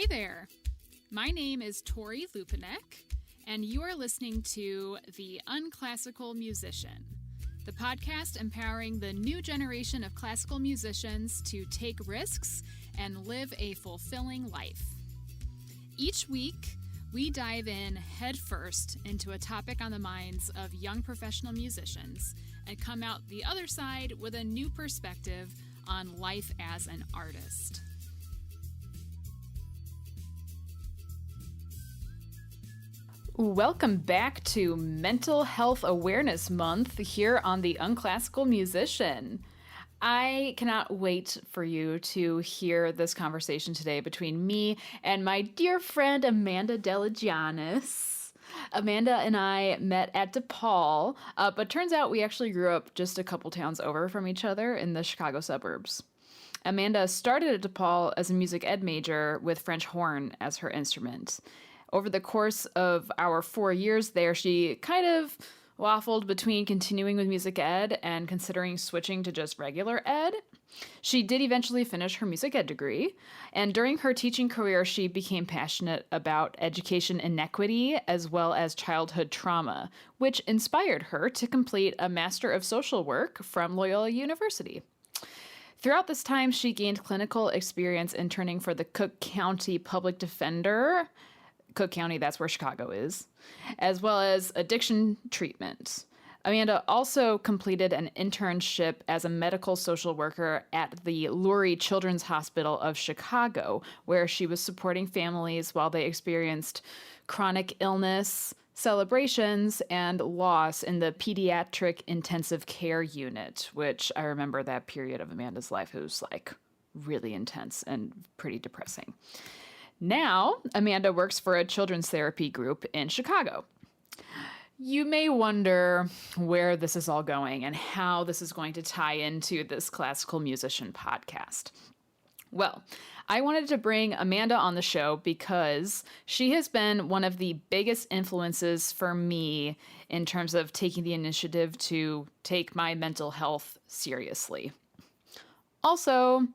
there. My name is Tori Lupinek, and you are listening to The Unclassical Musician, the podcast empowering the new generation of classical musicians to take risks and live a fulfilling life. Each week, we dive in headfirst into a topic on the minds of young professional musicians and come out the other side with a new perspective on life as an artist. Welcome back to Mental Health Awareness Month here on The Unclassical Musician. I cannot wait for you to hear this conversation today between me and my dear friend Amanda Deligiannis. Amanda and I met at DePaul, but turns out we actually grew up just a couple towns over from each other in the Chicago suburbs. Amanda started at DePaul as a music ed major with French horn as her instrument. Over the course of our 4 years there, she kind of waffled between continuing with music ed and considering switching to just regular ed. She did eventually finish her music ed degree, and during her teaching career, she became passionate about education inequity as well as childhood trauma, which inspired her to complete a Master of Social Work from Loyola University. Throughout this time, she gained clinical experience interning for the Cook County Public Defender. Cook County, that's where Chicago is, as well as addiction treatment. Amanda also completed an internship as a medical social worker at the Lurie Children's Hospital of Chicago, where she was supporting families while they experienced chronic illness, celebrations, and loss in the Pediatric Intensive Care Unit, which I remember that period of Amanda's life. It was like really intense and pretty depressing. Now, Amanda works for a children's therapy group in Chicago. You may wonder where this is all going and how this is going to tie into this classical musician podcast. Well, I wanted to bring Amanda on the show because she has been one of the biggest influences for me in terms of taking the initiative to take my mental health seriously. Also,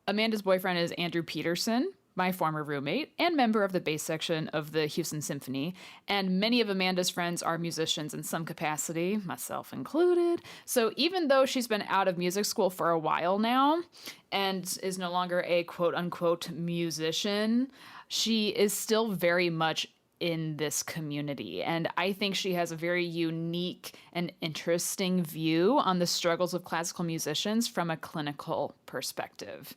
Amanda's boyfriend is Andrew Peterson, my former roommate and member of the bass section of the Houston Symphony, and many of Amanda's friends are musicians in some capacity, myself included. So even though she's been out of music school for a while now and is no longer a quote-unquote musician, she is still very much in this community. And I think she has a very unique and interesting view on the struggles of classical musicians from a clinical perspective.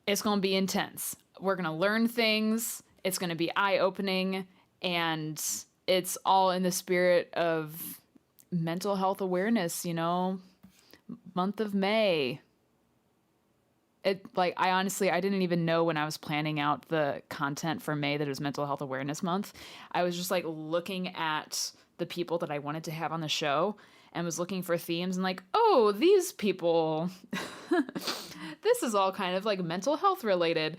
It's going to be intense. We're going to learn things. It's going to be eye-opening. And it's all in the spirit of mental health awareness, month of May. I didn't even know when I was planning out the content for May that it was Mental Health Awareness Month. I was just looking at the people that I wanted to have on the show and was looking for themes and these people, this is all kind of mental health related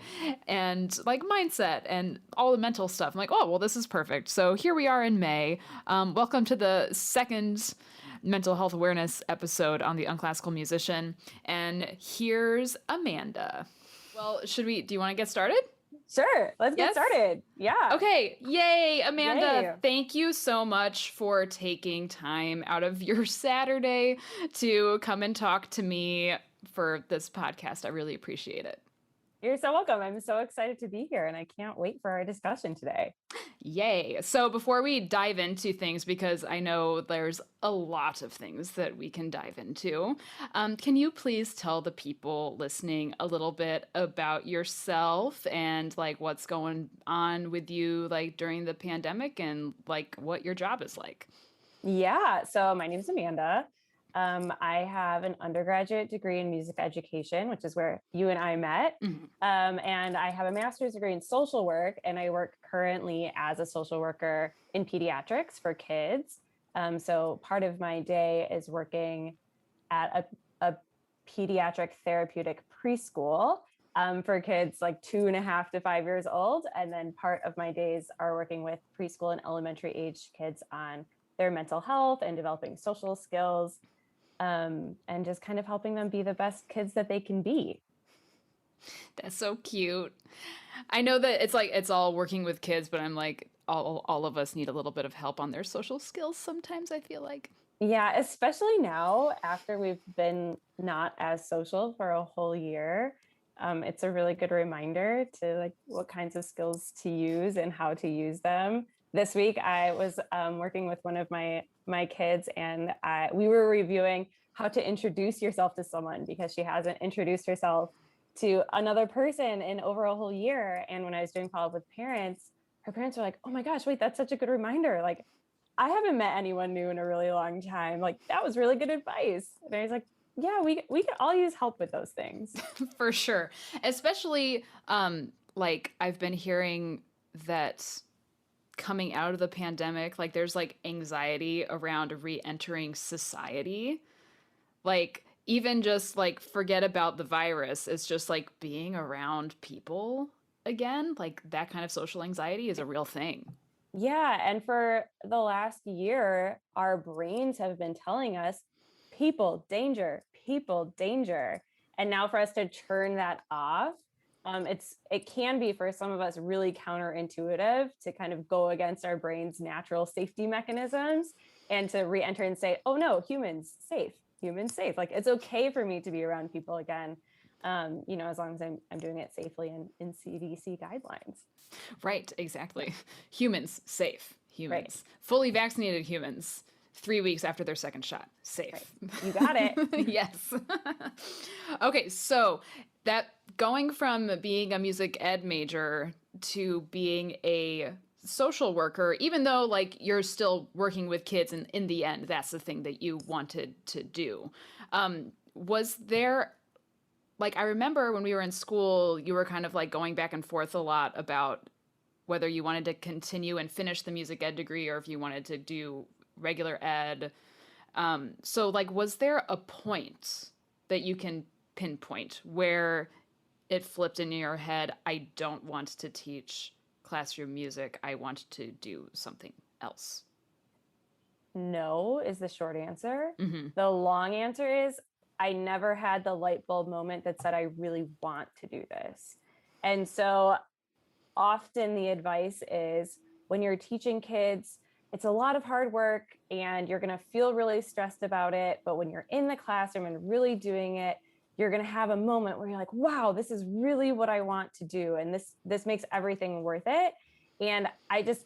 and mindset and all the mental stuff. I'm this is perfect. So here we are in May. Welcome to the second mental health awareness episode on the Unclassical Musician. And here's Amanda. Well, do you want to get started? Sure. Let's get started. Yeah. Okay. Yay, Amanda. Yay. Thank you so much for taking time out of your Saturday to come and talk to me for this podcast. I really appreciate it. You're so welcome. I'm so excited to be here and I can't wait for our discussion today. Yay. So before we dive into things, because I know there's a lot of things that we can dive into, can you please tell the people listening a little bit about yourself and what's going on with you during the pandemic and what your job is like? Yeah. So my name is Amanda. I have an undergraduate degree in music education, which is where you and I met. Mm-hmm. And I have a master's degree in social work, and I work currently as a social worker in pediatrics for kids. So part of my day is working at a pediatric therapeutic preschool for kids 2.5 to 5 years old. And then part of my days are working with preschool and elementary age kids on their mental health and developing social skills. And just kind of helping them be the best kids that they can be. That's so cute. I know that it's all working with kids, but I'm like all of us need a little bit of help on their social skills sometimes, I feel like. Yeah, especially now after we've been not as social for a whole year. It's a really good reminder to like what kinds of skills to use and how to use them. This week, I was working with one of my kids, and we were reviewing how to introduce yourself to someone because she hasn't introduced herself to another person in over a whole year. And when I was doing follow up with parents, her parents were like, "Oh my gosh, wait, that's such a good reminder! Like, I haven't met anyone new in a really long time. Like, that was really good advice." And I was like, yeah, we could all use help with those things. For sure. Especially like I've been hearing that coming out of the pandemic, like there's like anxiety around re-entering society. Like even just like forget about the virus. It's just like being around people again. Like that kind of social anxiety is a real thing. Yeah. And for the last year, our brains have been telling us people, danger, people, danger. And now for us to turn that off, it can be for some of us really counterintuitive to kind of go against our brain's natural safety mechanisms and to re-enter and say, oh no, humans safe. Like it's okay for me to be around people again. As long as I'm doing it safely and in CDC guidelines. Right, exactly. Humans, safe. Right. Humans. Fully vaccinated humans. 3 weeks after their second shot. Safe. Right. You got it. Yes. Okay, so that going from being a music ed major to being a social worker, even though like you're still working with kids and in the end, that's the thing that you wanted to do. Was there like I remember when we were in school, you were kind of like going back and forth a lot about whether you wanted to continue and finish the music ed degree or if you wanted to do regular ed. So like, was there a point that you can pinpoint where it flipped in your head? I don't want to teach classroom music. I want to do something else. No is the short answer. Mm-hmm. The long answer is I never had the light bulb moment that said, I really want to do this. And so often the advice is when you're teaching kids, it's a lot of hard work and you're going to feel really stressed about it. But when you're in the classroom and really doing it, you're going to have a moment where you're like, wow, this is really what I want to do. And this makes everything worth it. And I just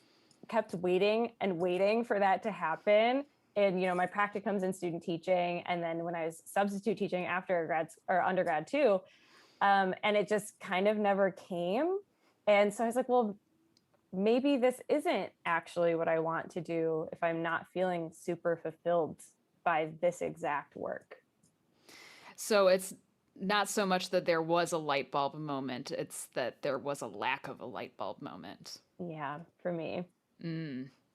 kept waiting and waiting for that to happen. And, my practicums in student teaching. And then when I was substitute teaching after undergrad too. And it just kind of never came. And so I was like, well, maybe this isn't actually what I want to do if I'm not feeling super fulfilled by this exact work. So it's not so much that there was a light bulb moment, it's that there was a lack of a light bulb moment. Yeah, for me.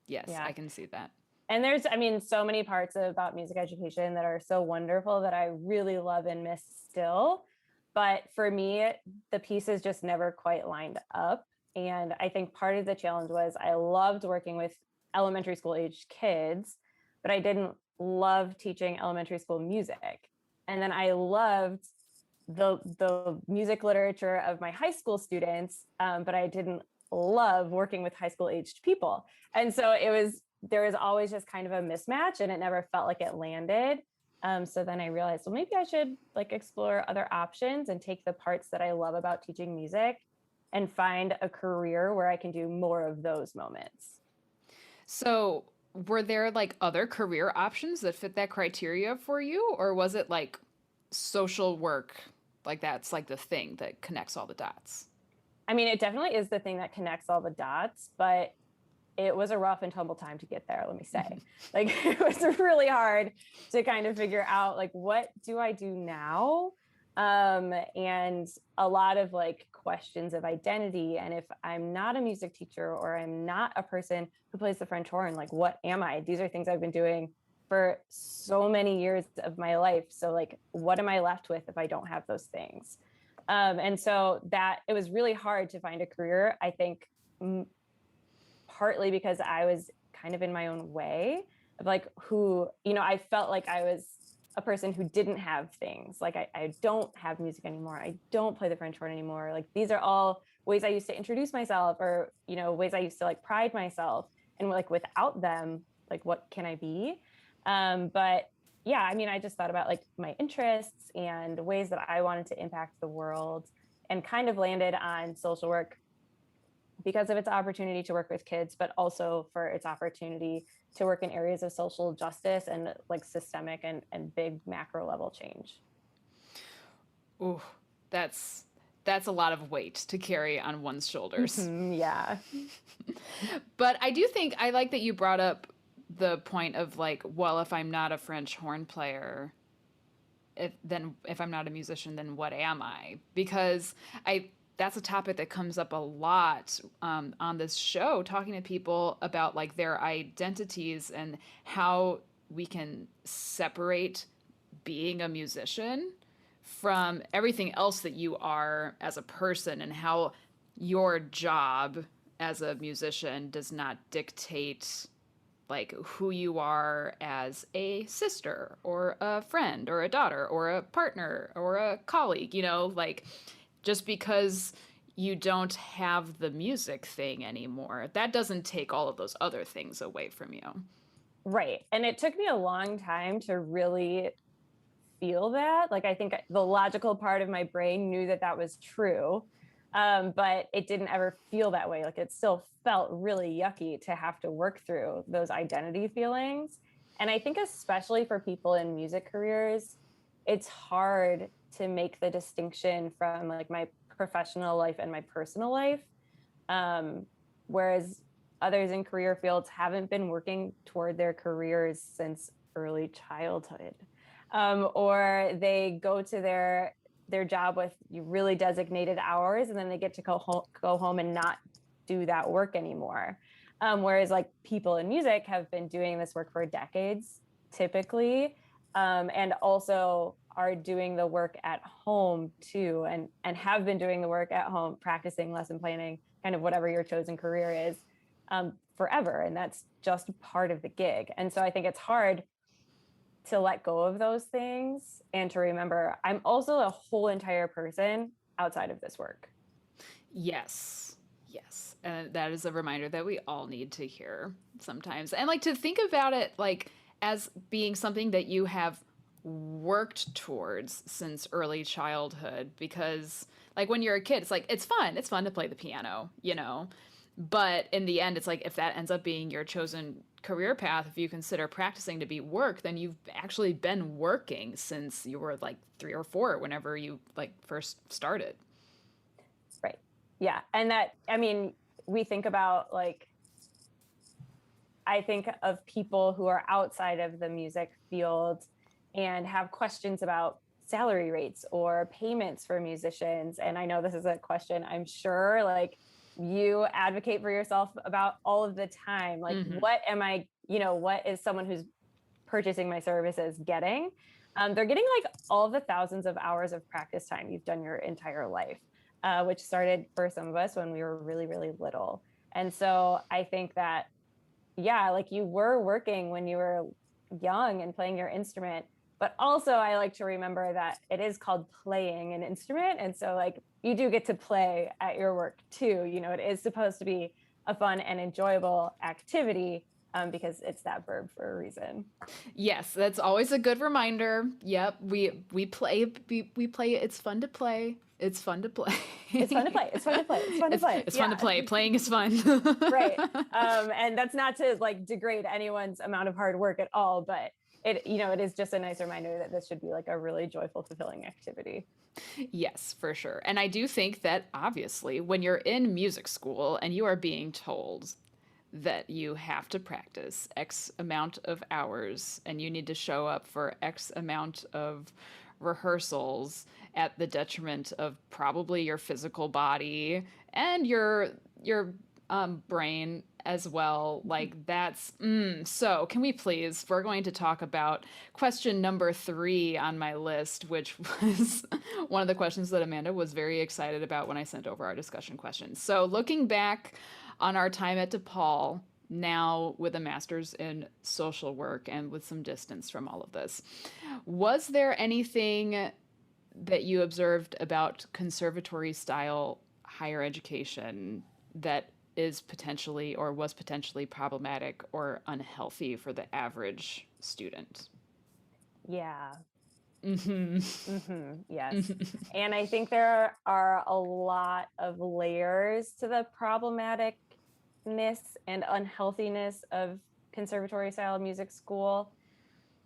Yes, Yeah. I can see that. And there's, so many parts about music education that are so wonderful that I really love and miss still. But for me, the pieces just never quite lined up. And I think part of the challenge was I loved working with elementary school aged kids, but I didn't love teaching elementary school music. And then I loved the music literature of my high school students, but I didn't love working with high school aged people. And so there was always just kind of a mismatch and it never felt like it landed. So then I realized, well, maybe I should like explore other options and take the parts that I love about teaching music and find a career where I can do more of those moments. So, were there like other career options that fit that criteria for you, or was it like social work? Like that's like the thing that connects all the dots. It definitely is the thing that connects all the dots, but it was a rough and tumble time to get there, let me say. Like it was really hard to kind of figure out like, what do I do now? And a lot of like questions of identity. And if I'm not a music teacher or I'm not a person who plays the French horn, like what am I? These are things I've been doing for so many years of my life. So like, what am I left with if I don't have those things? And so that it was really hard to find a career, I think, partly because I was kind of in my own way of like I felt like I was a person who didn't have things. Like I don't have music anymore. I don't play the French horn anymore. Like these are all ways I used to introduce myself, or, you know, ways I used to like pride myself. And like without them, like what can I be? But yeah, I mean, I just thought about like my interests and ways that I wanted to impact the world, and kind of landed on social work because of its opportunity to work with kids, but also for its opportunity to work in areas of social justice and like systemic and big macro level change. Ooh, that's a lot of weight to carry on one's shoulders. Yeah. But I do think I like that you brought up the point of like, well, if I'm not a French horn player, if I'm not a musician, then what am I? Because that's a topic that comes up a lot on this show, talking to people about like their identities and how we can separate being a musician from everything else that you are as a person, and how your job as a musician does not dictate like who you are as a sister or a friend or a daughter or a partner or a colleague, you know, like just because you don't have the music thing anymore, that doesn't take all of those other things away from you. Right. And it took me a long time to really feel that. Like, I think the logical part of my brain knew that that was true. But it didn't ever feel that way. Like it still felt really yucky to have to work through those identity feelings. And I think especially for people in music careers, it's hard to make the distinction from like my professional life and my personal life. Whereas others in career fields haven't been working toward their careers since early childhood. Or they go to their job with really designated hours, and then they get to go home and not do that work anymore. Whereas like people in music have been doing this work for decades, typically, and also are doing the work at home too, and have been doing the work at home, practicing lesson planning, kind of whatever your chosen career is, forever. And that's just part of the gig. And so I think it's hard to let go of those things and to remember I'm also a whole entire person outside of this work. Yes. Yes. And that is a reminder that we all need to hear sometimes. And like to think about it like as being something that you have worked towards since early childhood, because like when you're a kid, it's like it's fun to play the piano, you know. But in the end, it's like if that ends up being your chosen career path, if you consider practicing to be work, then you've actually been working since you were like 3 or 4, whenever you like first started. Right. Yeah. And that, I mean, we think about like, I think of people who are outside of the music field and have questions about salary rates or payments for musicians. And I know this is a question I'm sure like you advocate for yourself about all of the time. Like, what am I, you know, what is someone who's purchasing my services getting? They're getting like all the thousands of hours of practice time you've done your entire life, which started for some of us when we were really, really little. And so I think that, yeah, like you were working when you were young and playing your instrument. But also I like to remember that it is called playing an instrument. And so like you do get to play at your work too. You know, it is supposed to be a fun and enjoyable activity, because it's that verb for a reason. Yes, that's always a good reminder. Yep, we play. We play. It's fun to play. It's fun to play. It's fun to play. It's fun to play. It's fun to play. It's fun to play. Playing is fun. Right. And that's not to like degrade anyone's amount of hard work at all, but it, you know, it is just a nice reminder that this should be like a really joyful, fulfilling activity. Yes, for sure. And I do think that obviously when you're in music school and you are being told that you have to practice X amount of hours and you need to show up for X amount of rehearsals at the detriment of probably your physical body and your brain as well, like that's so can we please, we're going to talk about question number 3 on my list, which was one of the questions that Amanda was very excited about when I sent over our discussion questions. So looking back on our time at DePaul, now with a master's in social work and with some distance from all of this. Was there anything that you observed about conservatory style higher education that is potentially or was potentially problematic or unhealthy for the average student? Yeah. Mm-hmm. Yes. And I think there are a lot of layers to the problematicness and unhealthiness of conservatory style music school.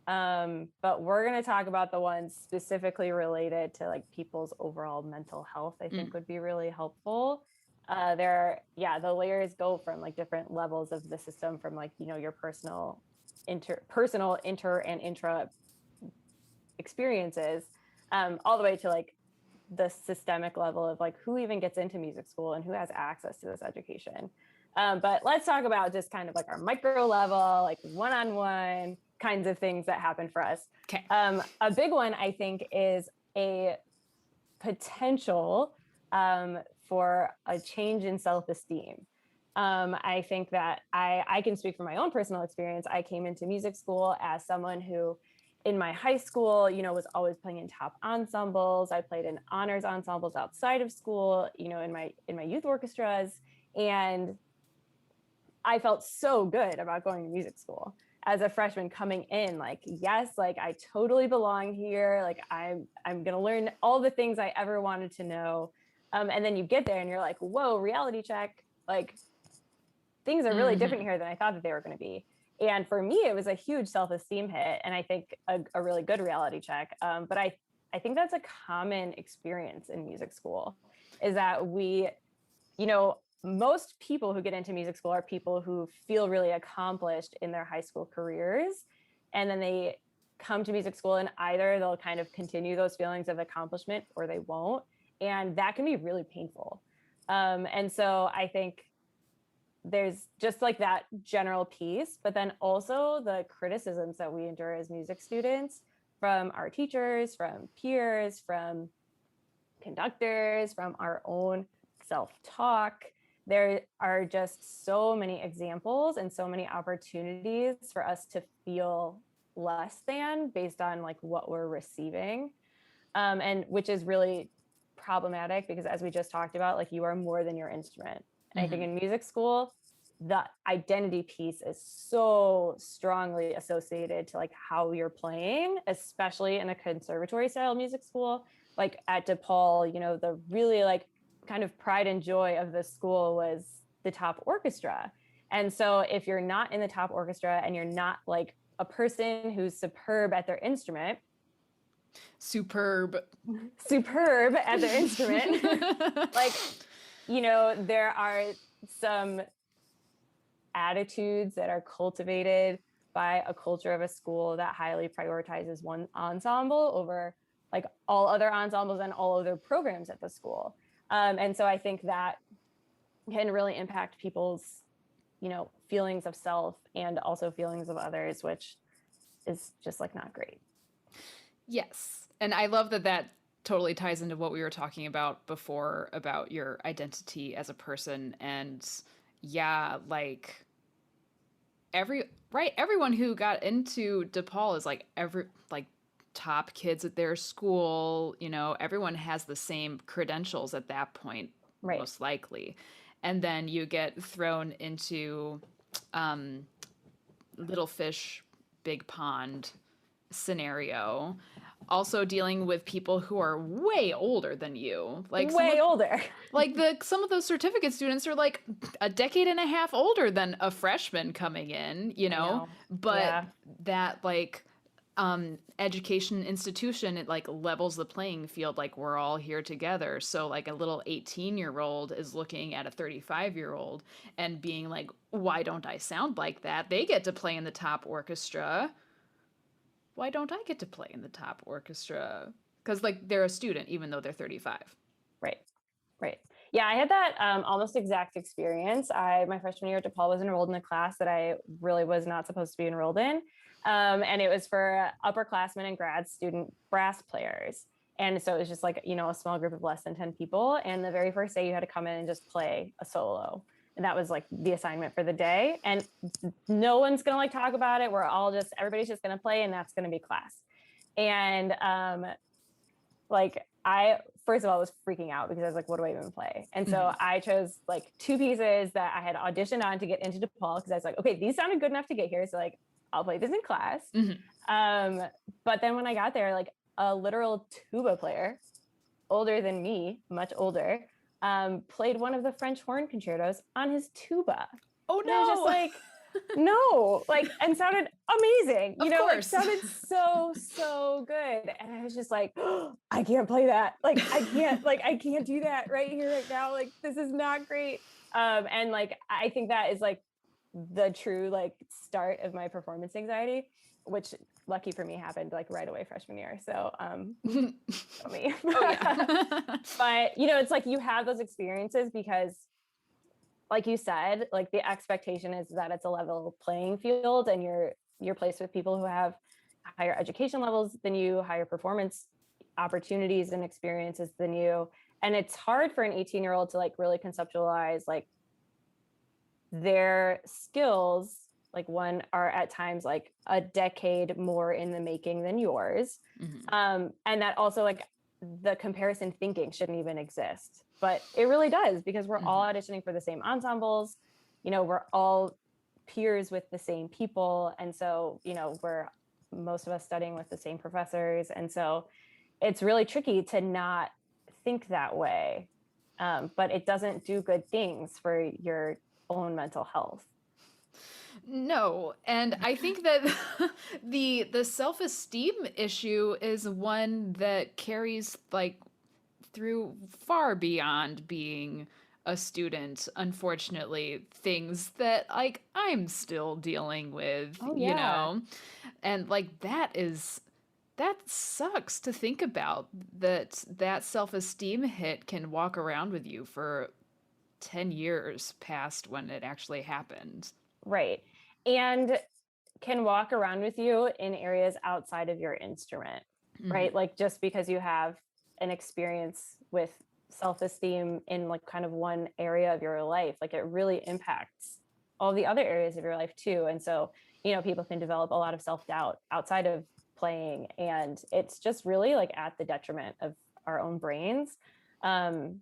But we're going to talk about the ones specifically related to like people's overall mental health, I think would be really helpful. The layers go from like different levels of the system, from like, your personal, inter and intra experiences, all the way to like the systemic level of like who even gets into music school and who has access to this education. But let's talk about just kind of like our micro level, like one-on-one kinds of things that happen for us. Okay. A big one, I think, is a potential for a change in self-esteem. I think that I can speak from my own personal experience. I came into music school as someone who, in my high school, was always playing in top ensembles. I played in honors ensembles outside of school, in my youth orchestras. And I felt so good about going to music school as a freshman coming in, like, yes, like I totally belong here. Like I'm going to learn all the things I ever wanted to know. And then you get there and you're like, whoa, reality check. Like things are really different here than I thought that they were going to be. And for me, it was a huge self-esteem hit. And I think a really good reality check. But I think that's a common experience in music school, is that most people who get into music school are people who feel really accomplished in their high school careers. And then they come to music school and either they'll kind of continue those feelings of accomplishment or they won't. And that can be really painful. And so I think there's just like that general piece, but then also the criticisms that we endure as music students from our teachers, from peers, from conductors, from our own self-talk. There are just so many examples and so many opportunities for us to feel less than based on like what we're receiving. And which is really problematic because, as we just talked about, like you are more than your instrument. And I think in music school, the identity piece is so strongly associated to like how you're playing, especially in a conservatory style music school. Like at DePaul, the really like kind of pride and joy of the school was the top orchestra. And so if you're not in the top orchestra and you're not like a person who's superb at their instrument, superb at their instrument, like, there are some attitudes that are cultivated by a culture of a school that highly prioritizes one ensemble over like all other ensembles and all other programs at the school. And so I think that can really impact people's, feelings of self and also feelings of others, which is just like not great. Yes. And I love that totally ties into what we were talking about before about your identity as a person. And yeah, like everyone who got into DePaul is like top kids at their school, everyone has the same credentials at that point, right, most likely. And then you get thrown into little fish, big pond scenario. Also dealing with people who are way older than you, like way older. Like some of those certificate students are like a decade and a half older than a freshman coming in, But that like education institution, it like levels the playing field. Like we're all here together. So like a little 18-year-old is looking at a 35-year-old and being like, why don't I sound like that? They get to play in the top orchestra. Why don't I get to play in the top orchestra? Because like they're a student, even though they're 35. Right. Yeah, I had that almost exact experience. My freshman year at DePaul was enrolled in a class that I really was not supposed to be enrolled in. And it was for upperclassmen and grad student brass players. And so it was just like, a small group of less than 10 people. And the very first day you had to come in and just play a solo. that was like the assignment for the day. And no one's going to like talk about it. Everybody's just going to play, and that's going to be class. And like I, first of all, was freaking out because I was like, what do I even play? And so I chose like 2 pieces that I had auditioned on to get into DePaul, because I was like, okay, these sounded good enough to get here. So like, I'll play this in class. But then when I got there, like a literal tuba player, older than me, much older, played one of the French horn concertos on his tuba. Oh no. And I was just like, no, like, and sounded amazing, Of course. like sounded so good. And I was just like, oh, I can't play that. Like, I can't do that right here, right now. Like, this is not great. And like, I think that is like the true like start of my performance anxiety, which lucky for me happened like right away freshman year. So, me. Oh, yeah. But it's like you have those experiences because, like you said, like the expectation is that it's a level playing field, and you're placed with people who have higher education levels than you, higher performance opportunities and experiences than you. And it's hard for an 18-year-old to like really conceptualize like their skills, like one are at times like a decade more in the making than yours. And that also like the comparison thinking shouldn't even exist, but it really does, because we're all auditioning for the same ensembles. We're all peers with the same people. And so, most of us studying with the same professors. And so it's really tricky to not think that way. But it doesn't do good things for your own mental health. No. And I think that the self-esteem issue is one that carries like through far beyond being a student, unfortunately, things that like I'm still dealing with, and like that sucks to think about, that self-esteem hit can walk around with you for 10 years past when it actually happened. Right. And can walk around with you in areas outside of your instrument, right? Like just because you have an experience with self-esteem in like kind of one area of your life, like it really impacts all the other areas of your life too. And so, people can develop a lot of self-doubt outside of playing, and it's just really like at the detriment of our own brains. And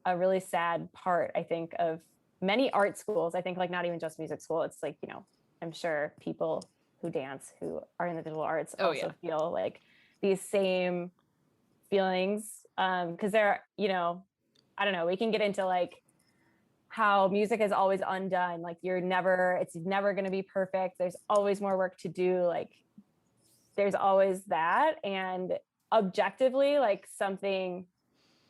a really sad part, I think, of many art schools, I think like not even just music school, it's like, I'm sure people who dance, who are in the visual arts feel like these same feelings. Cause they're, I don't know, we can get into like how music is always undone. Like it's never going to be perfect. There's always more work to do. Like there's always that. And objectively, like something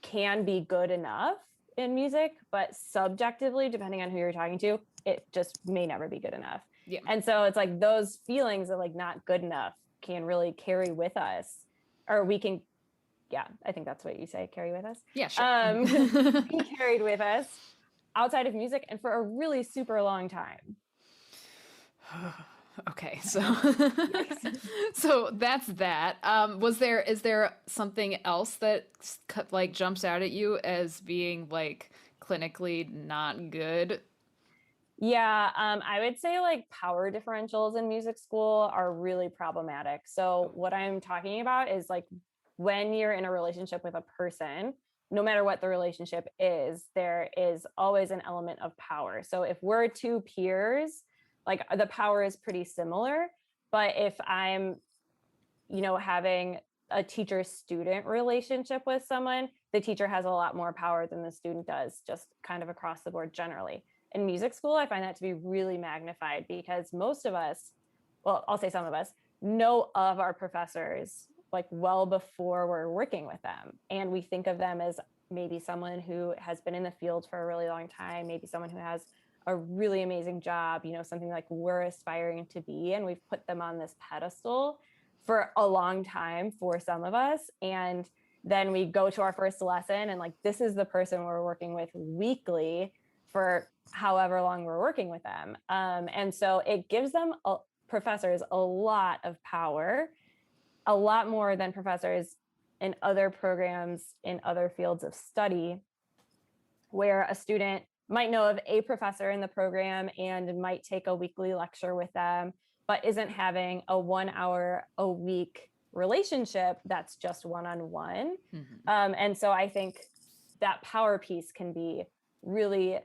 can be good enough in music, but subjectively, depending on who you're talking to, it just may never be good enough. Yeah. And so it's like those feelings of like not good enough can really carry with us, or we can, I think that's what you say, carry with us. Yeah, sure. Be carried with us outside of music and for a really super long time. Okay, so that's that. Is there something else that like jumps out at you as being like clinically not good? Yeah, I would say like power differentials in music school are really problematic. So what I'm talking about is like when you're in a relationship with a person, no matter what the relationship is, there is always an element of power. So if we're 2 peers, like the power is pretty similar. But if I'm, having a teacher-student relationship with someone, the teacher has a lot more power than the student does, just kind of across the board generally. In music school, I find that to be really magnified because most of us, well, I'll say some of us, know of our professors like well before we're working with them. And we think of them as maybe someone who has been in the field for a really long time, maybe someone who has a really amazing job, something like we're aspiring to be. And we've put them on this pedestal for a long time for some of us. And then we go to our first lesson and like, this is the person we're working with weekly for however long we're working with them. And so it gives them professors a lot of power, a lot more than professors in other programs in other fields of study, where a student might know of a professor in the program and might take a weekly lecture with them, but isn't having a 1 hour a week relationship that's just one-on-one. And so I think that power piece can be really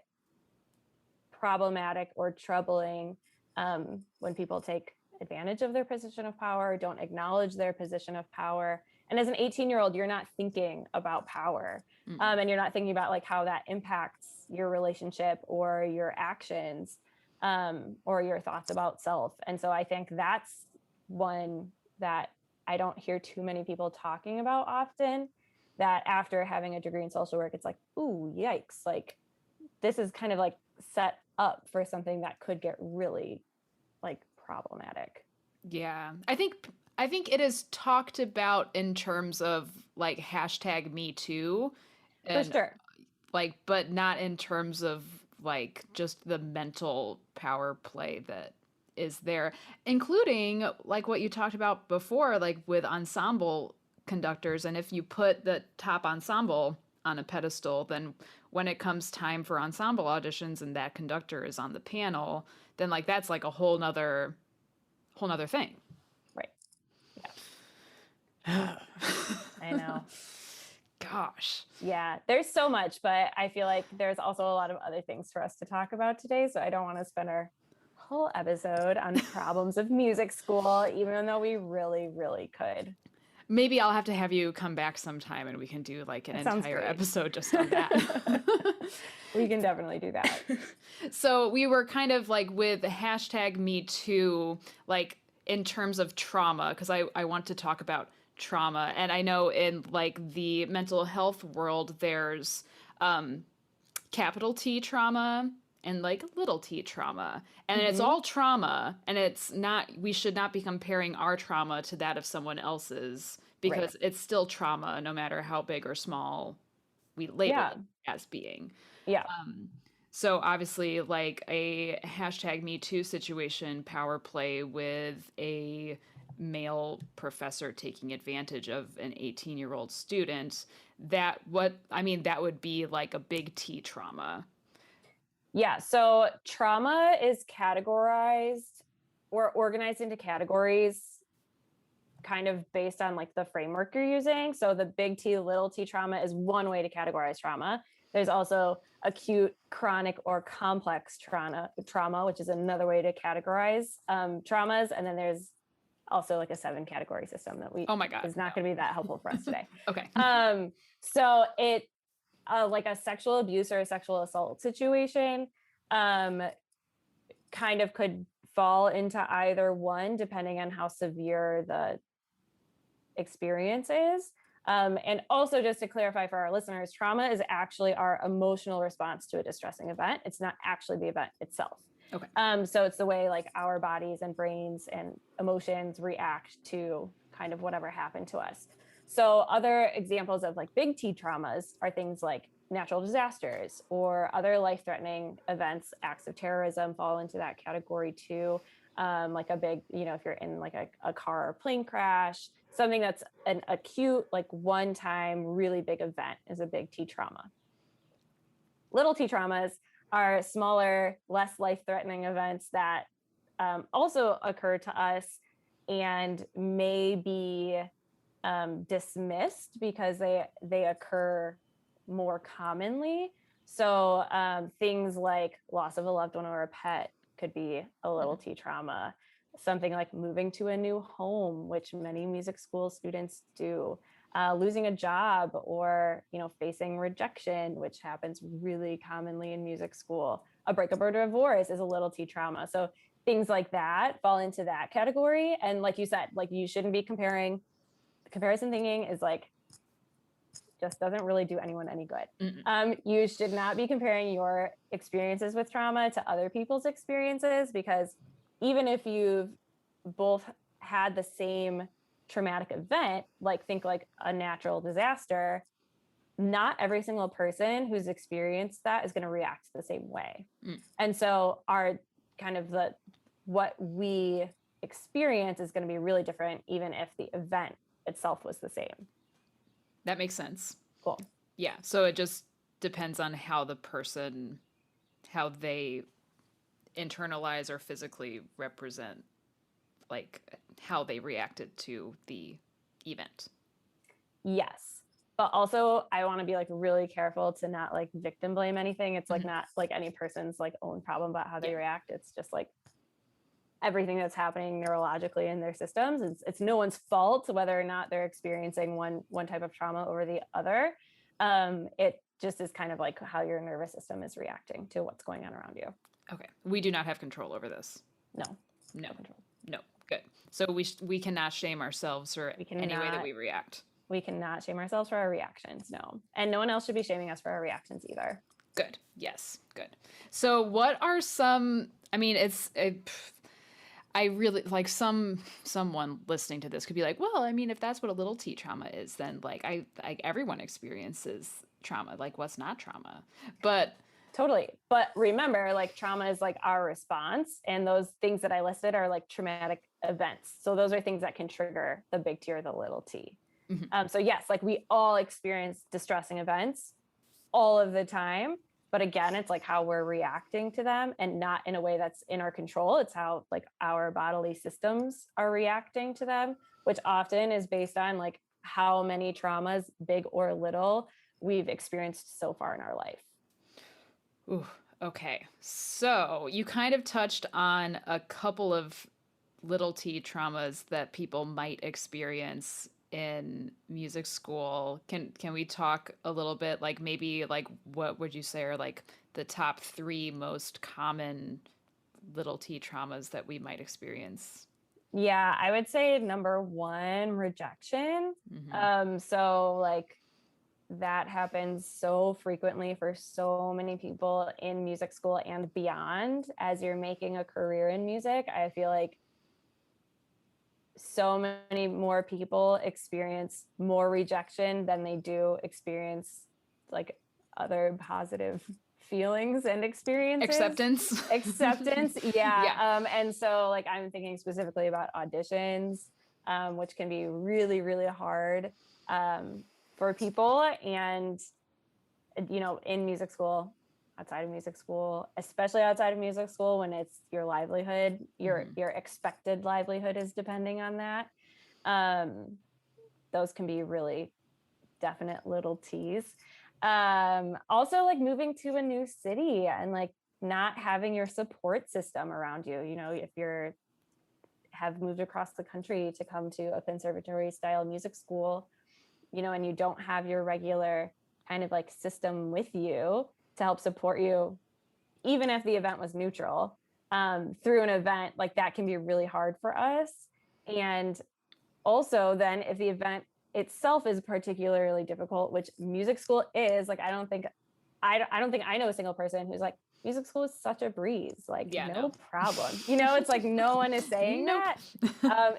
problematic or troubling when people take advantage of their position of power, don't acknowledge their position of power. And as an 18-year-old, you're not thinking about power, and you're not thinking about like how that impacts your relationship or your actions, or your thoughts about self. And so I think that's one that I don't hear too many people talking about often, that after having a degree in social work, it's like, ooh, yikes. Like this is kind of like set up for something that could get really like problematic. Yeah. I think it is talked about in terms of like hashtag Me Too, For and sure. like, but not in terms of like just the mental power play that is there, including like what you talked about before, like with ensemble conductors. And if you put the top ensemble on a pedestal, then when it comes time for ensemble auditions and that conductor is on the panel, then like that's like a whole nother thing. Right. Yeah. I know. Gosh. Yeah, there's so much, but I feel like there's also a lot of other things for us to talk about today. So I don't want to spend our whole episode on problems of music school, even though we really, really could. Maybe I'll have to have you come back sometime and we can do like an entire episode just on that. We can definitely do that. So we were kind of like with hashtag Me Too, like in terms of trauma, because I want to talk about trauma. And I know in like the mental health world, there's capital T trauma and like little t trauma. And it's all trauma. And it's not, we should not be comparing our trauma to that of someone else's, because it's still trauma, no matter how big or small we label it as being. Yeah. So obviously, like a hashtag Me Too situation, power play with a male professor taking advantage of an 18-year-old student, that would be like a big T trauma. Yeah. So trauma is categorized or organized into categories kind of based on like the framework you're using. So the big T, little t trauma is one way to categorize trauma. There's also acute, chronic, or complex trauma, which is another way to categorize traumas. And then there's also like a 7 category system that is not going to be that helpful for us today. Okay. So it like a sexual abuse or a sexual assault situation kind of could fall into either one, depending on how severe the experience is. And also, just to clarify for our listeners, trauma is actually our emotional response to a distressing event. It's not actually the event itself. Okay. So it's the way like our bodies and brains and emotions react to kind of whatever happened to us. So other examples of like big T traumas are things like natural disasters or other life-threatening events. Acts of terrorism fall into that category too. Like a big, if you're in like a car or plane crash, something that's an acute, like one-time, really big event is a big T trauma. Little T traumas are smaller, less life-threatening events that also occur to us and may be dismissed because they occur more commonly. So things like loss of a loved one or a pet could be a little T trauma. Something like moving to a new home, which many music school students do, losing a job, or facing rejection, which happens really commonly in music school. A breakup or divorce is a little T trauma. So things like that fall into that category. And like you said, like you shouldn't be comparing. Comparison thinking is like just doesn't really do anyone any good. You should not be comparing your experiences with trauma to other people's experiences, because even if you've both had the same traumatic event, like think like a natural disaster, not every single person who's experienced that is going to react the same way. And so our kind of what we experience is going to be really different, even if the event itself was the same. That makes sense. Cool. Yeah. So it just depends on how the person how they internalize or physically represent like how they reacted to the event. Yes. But also I want to be like really careful to not like victim blame anything. It's like not like any person's like own problem about how they react. It's just like everything that's happening neurologically in their systems. It's no one's fault whether or not they're experiencing one type of trauma over the other. It just is kind of like how your nervous system is reacting to what's going on around you. Okay. We do not have control over this. No. No. Good. So we cannot shame ourselves for any way that we react. We cannot shame ourselves for our reactions. No. And no one else should be shaming us for our reactions either. Good. Yes. Good. So what are some, I mean, I really like someone listening to this could be like, well, I mean, if that's what a little T trauma is, then like everyone experiences trauma. Like what's not trauma? But totally. But remember, like trauma is like our response. And those things that I listed are like traumatic events. So those are things that can trigger the big T or the little T. So yes, like we all experience distressing events all of the time. But again, it's like how we're reacting to them and not in a way that's in our control. It's how like our bodily systems are reacting to them, which often is based on like how many traumas, big or little, we've experienced so far in our life. Ooh, okay. So you kind of touched on a couple of little T traumas that people might experience in music school. Can we talk a little bit, like maybe like what would you say are like the top 3 most common little T traumas that we might experience? Yeah, I would say number 1, rejection. So like that happens so frequently for so many people in music school and beyond. As you're making a career in music, I feel like so many more people experience more rejection than they do experience like other positive feelings and experiences. Acceptance. Yeah. And so like I'm thinking specifically about auditions, which can be really, really hard for people. And, you know, in music school, outside of music school, especially outside of music school, when it's your livelihood, your expected livelihood is depending on that. Those can be really definite little T's. Also like moving to a new city and like not having your support system around you. You know, if you're have moved across the country to come to a conservatory style music school, you know, and you don't have your regular kind of like system with you to help support you, even if the event was neutral, through an event, like that can be really hard for us. And also then if the event itself is particularly difficult, which music school is, like, I don't think I know a single person who's like, music school is such a breeze, like no problem. You know, it's like no one is saying that.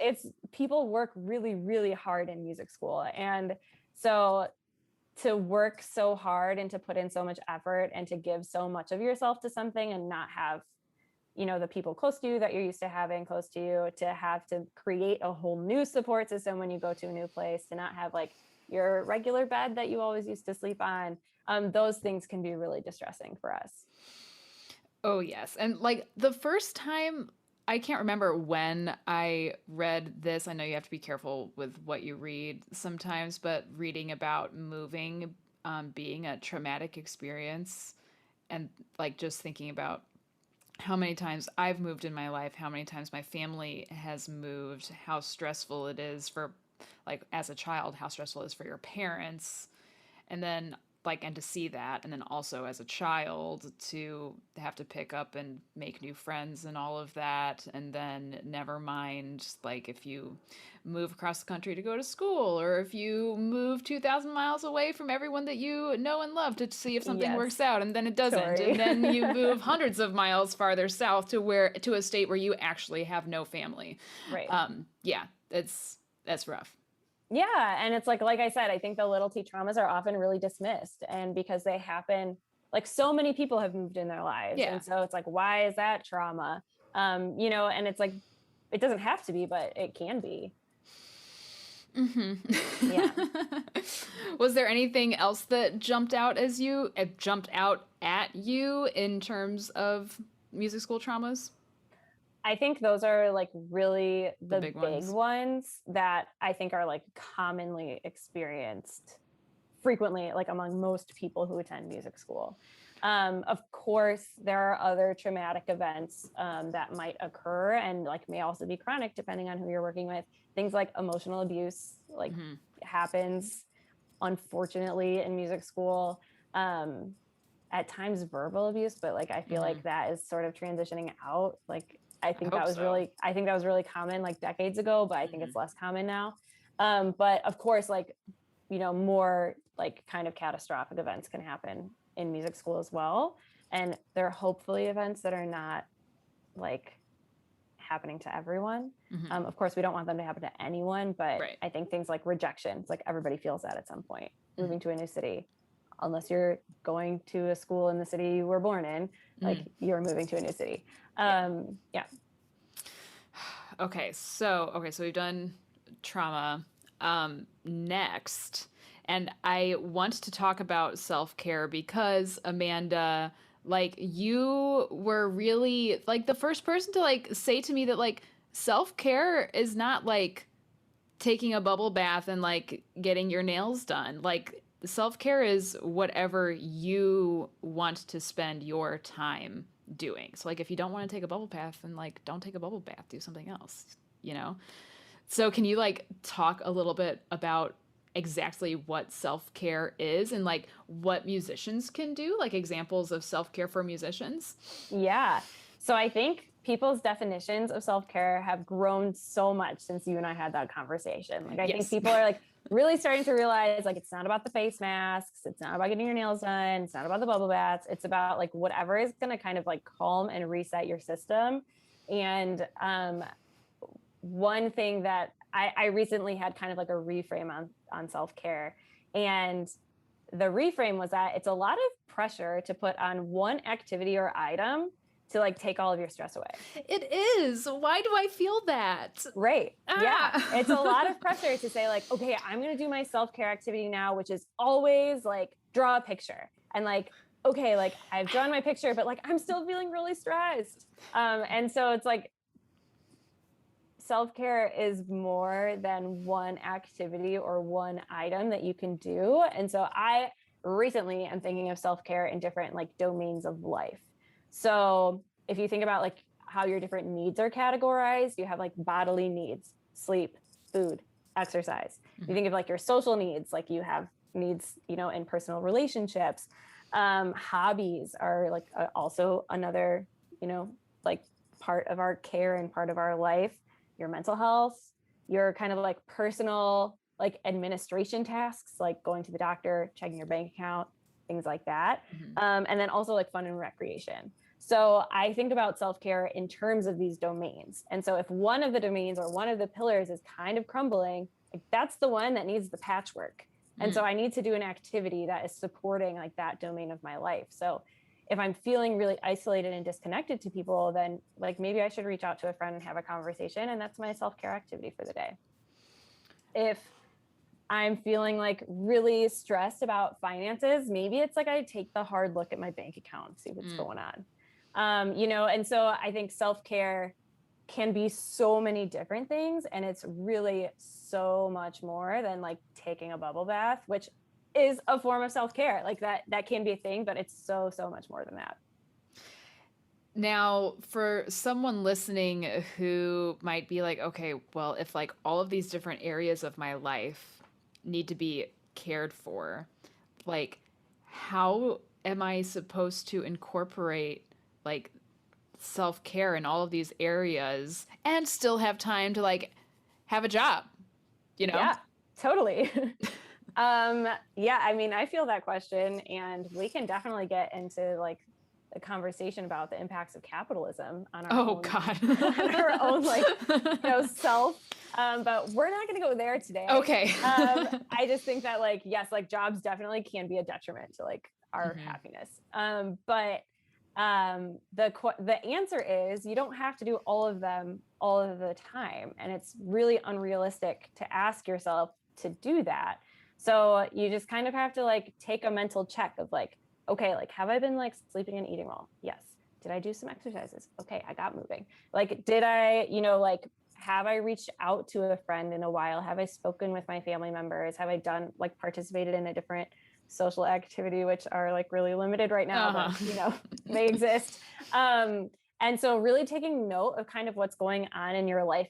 It's people work really, really hard in music school. And so to work so hard and to put in so much effort and to give so much of yourself to something and not have, you know, the people close to you that you're used to having close to you, to have to create a whole new support system when you go to a new place, to not have like your regular bed that you always used to sleep on. Those things can be really distressing for us. Oh, yes. And like the first time, I can't remember when I read this. I know you have to be careful with what you read sometimes, but reading about moving being a traumatic experience, and like just thinking about how many times I've moved in my life, how many times my family has moved, how stressful it is for, like, as a child, how stressful it is for your parents. And then like, and to see that, and then also as a child to have to pick up and make new friends and all of that. And then never mind, like, if you move across the country to go to school, or if you move 2,000 miles away from everyone that you know and love to see if something works out, and then it doesn't. And then you move hundreds of miles farther south to a state where you actually have no family. Right. Yeah, that's rough. Yeah. And it's like I said, I think the little T traumas are often really dismissed, and because they happen, like so many people have moved in their lives. Yeah. And so it's like, why is that trauma? You know, and it's like, it doesn't have to be, but it can be. Yeah. Was there anything else that jumped out at you in terms of music school traumas? I think those are like really the big big ones that I think are like commonly experienced frequently, like among most people who attend music school. Of course, there are other traumatic events that might occur and like may also be chronic depending on who you're working with. Things like emotional abuse like happens, unfortunately, in music school. At times verbal abuse, but like I feel like that is sort of transitioning out. Like I think that was really common like decades ago, but I think it's less common now. But of course, like, you know, more like kind of catastrophic events can happen in music school as well. And they're hopefully events that are not like happening to everyone. Of course, we don't want them to happen to anyone, but I think things like rejection, it's like everybody feels that at some point, moving to a new city. Unless you're going to a school in the city you were born in, like you're moving to a new city. Yeah. Okay, so we've done trauma. Next, and I want to talk about self-care because Amanda, like you were really like the first person to like say to me that like self-care is not like taking a bubble bath and like getting your nails done. Like self-care is whatever you want to spend your time doing. So like if you don't want to take a bubble bath, then like don't take a bubble bath, do something else, you know? So can you like talk a little bit about exactly what self-care is and like what musicians can do, like examples of self-care for musicians? Yeah. So I think people's definitions of self-care have grown so much since you and I had that conversation. Like I think people are like really starting to realize like it's not about the face masks, it's not about getting your nails done, it's not about the bubble baths, it's about like whatever is going to kind of like calm and reset your system. And one thing that I recently had kind of like a reframe on self-care, and the reframe was that it's a lot of pressure to put on one activity or item to like take all of your stress away. It is. Why do I feel that? Right. Yeah. It's a lot of pressure to say like, okay, I'm going to do my self-care activity now, which is always like draw a picture. And like, okay, like I've drawn my picture, but like I'm still feeling really stressed. And so it's like self-care is more than one activity or one item that you can do. And so I recently am thinking of self-care in different like domains of life. So if you think about like how your different needs are categorized, you have like bodily needs, sleep, food, exercise. You think of like your social needs, like you have needs, you know, in personal relationships. Hobbies are like also another, you know, like part of our care and part of our life. Your mental health, your kind of like personal like administration tasks, like going to the doctor, checking your bank account, things like that. And then also like fun and recreation. So I think about self-care in terms of these domains. And so if one of the domains or one of the pillars is kind of crumbling, like that's the one that needs the patchwork. And so I need to do an activity that is supporting like that domain of my life. So if I'm feeling really isolated and disconnected to people, then like maybe I should reach out to a friend and have a conversation. And that's my self-care activity for the day. If I'm feeling like really stressed about finances, maybe it's like I take the hard look at my bank account, see what's going on. You know, and so I think self-care can be so many different things. And it's really so much more than like taking a bubble bath, which is a form of self-care. Like that can be a thing, but it's so much more than that. Now, for someone listening who might be like, okay, well, if like all of these different areas of my life need to be cared for, like how am I supposed to incorporate like self-care in all of these areas and still have time to like have a job, you know? Yeah, totally. Yeah, I mean, I feel that question, and we can definitely get into like a conversation about the impacts of capitalism on our own, God. on our own like, you know, self. But we're not going to go there today. Okay. I just think that like, yes, like jobs definitely can be a detriment to like our happiness. But the answer is you don't have to do all of them all of the time. And it's really unrealistic to ask yourself to do that. So you just kind of have to like take a mental check of like, Okay, like, have I been like sleeping and eating well? Yes. Did I do some exercises? Okay, I got moving. Like, did I, like, have I reached out to a friend in a while? Have I spoken with my family members? Have I done like participated in a different social activity, which are like really limited right now, but they exist. And so really taking note of kind of what's going on in your life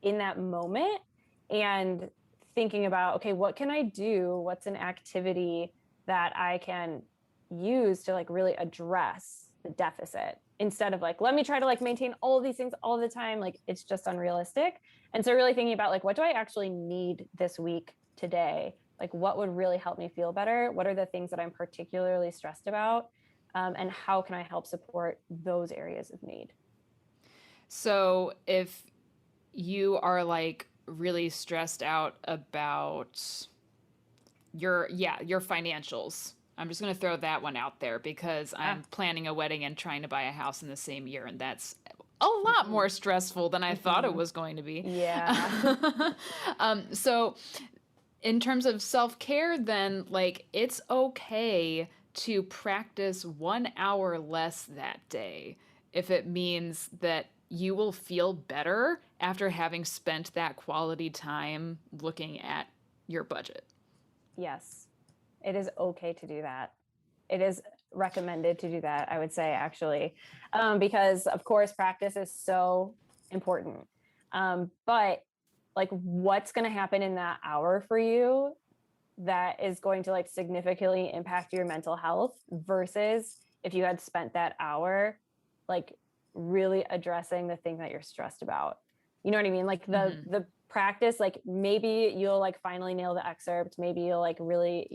in that moment and thinking about, okay, what can I do? What's an activity that I can use to like really address the deficit instead of like, let me try to like maintain all of these things all the time. Like it's just unrealistic. And so really thinking about like, what do I actually need this week today? Like what would really help me feel better? What are the things that I'm particularly stressed about? And how can I help support those areas of need? So if you are like really stressed out about your financials, I'm just going to throw that one out there because I'm planning a wedding and trying to buy a house in the same year, and that's a lot more stressful than I thought it was going to be. Yeah. So in terms of self-care, then, like, it's okay to practice 1 hour less that day if it means that you will feel better after having spent that quality time looking at your budget. Yes, it is okay to do that. It is recommended to do that, I would say, actually, because of course practice is so important. But like, what's going to happen in that hour for you that is going to like significantly impact your mental health versus if you had spent that hour like really addressing the thing that you're stressed about. You know what I mean? Like the practice, like maybe you'll like finally nail the excerpt, maybe you'll like really,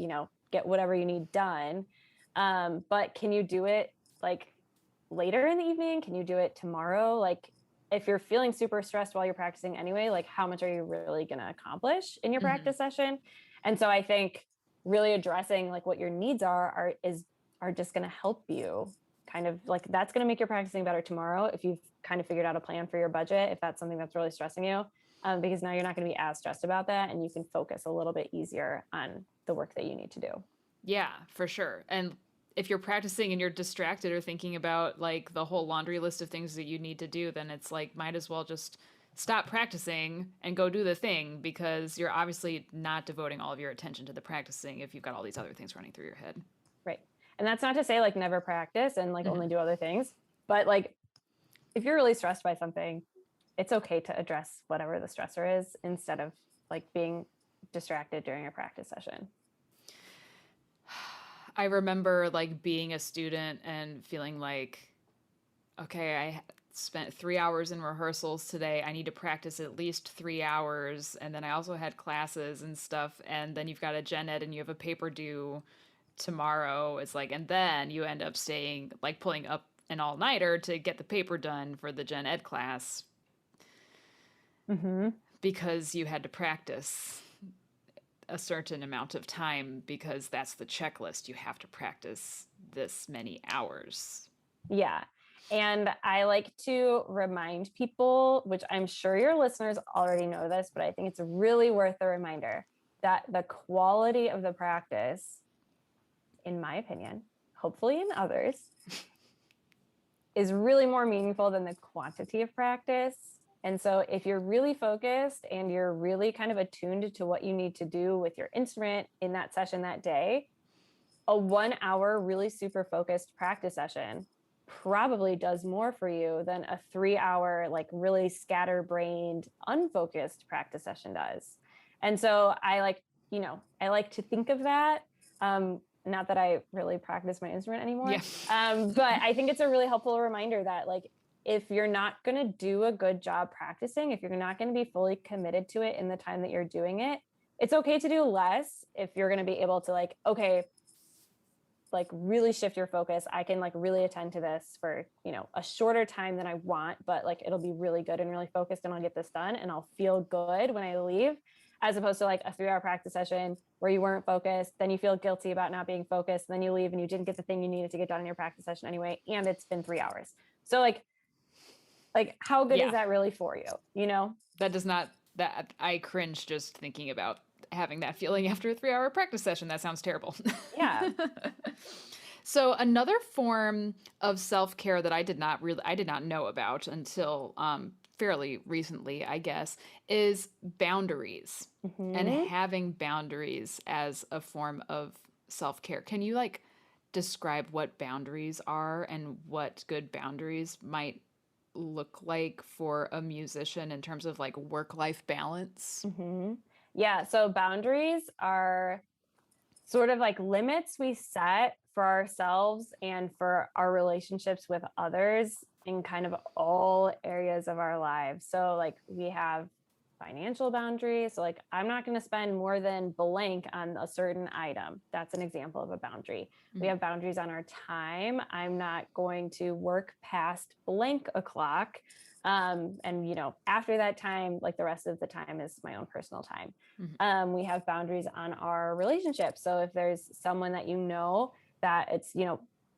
get whatever you need done. But can you do it like later in the evening? Can you do it tomorrow? Like if you're feeling super stressed while you're practicing anyway, like how much are you really going to accomplish in your practice session? And so I think really addressing like what your needs are just going to help you kind of like, that's going to make your practicing better tomorrow if you've kind of figured out a plan for your budget, if that's something that's really stressing you, because now you're not going to be as stressed about that and you can focus a little bit easier on the work that you need to do. Yeah, for sure. And if you're practicing and you're distracted or thinking about like the whole laundry list of things that you need to do, then it's like might as well just stop practicing and go do the thing because you're obviously not devoting all of your attention to the practicing if you've got all these other things running through your head. Right. And that's not to say like never practice and like only do other things, but like if you're really stressed by something, it's okay to address whatever the stressor is instead of like being distracted during a practice session. I remember like being a student and feeling like, okay, I spent 3 hours in rehearsals today. I need to practice at least 3 hours. And then I also had classes and stuff. And then you've got a gen ed and you have a paper due tomorrow. It's like, and then you end up staying, like pulling up an all-nighter to get the paper done for the gen ed class because you had to practice a certain amount of time because that's the checklist. You have to practice this many hours. Yeah. And I like to remind people, which I'm sure your listeners already know this, but I think it's really worth a reminder that the quality of the practice, in my opinion, hopefully in others, is really more meaningful than the quantity of practice. And so if you're really focused and you're really kind of attuned to what you need to do with your instrument in that session that day, a 1 hour really super focused practice session probably does more for you than a 3 hour, like really scatterbrained, unfocused practice session does. And so I like to think of that. Not that I really practice my instrument anymore, but I think it's a really helpful reminder that like, if you're not going to do a good job practicing, if you're not going to be fully committed to it in the time that you're doing it, it's okay to do less if you're going to be able to like, okay, like really shift your focus. I can like really attend to this for, a shorter time than I want, but like, it'll be really good and really focused and I'll get this done and I'll feel good when I leave, as opposed to like a 3 hour practice session where you weren't focused. Then you feel guilty about not being focused. And then you leave and you didn't get the thing you needed to get done in your practice session anyway. And it's been 3 hours. So like how good is that really for you? That does not, that I cringe just thinking about having that feeling after a 3 hour practice session. That sounds terrible. Yeah. So another form of self-care that I did not know about until fairly recently, I guess, is boundaries and Hmm. having boundaries as a form of self-care. Can you like describe what boundaries are and what good boundaries might look like for a musician in terms of like work-life balance? Hmm. Yeah. So boundaries are sort of like limits we set for ourselves and for our relationships with others in kind of all areas of our lives. So, like, we have financial boundaries. So, like, I'm not going to spend more than blank on a certain item. That's an example of a boundary. We Mhm. have boundaries on our time. I'm not going to work past blank o'clock. And, after that time, like the rest of the time is my own personal time. Mhm. We have boundaries on our relationships. So if there's someone that that it's,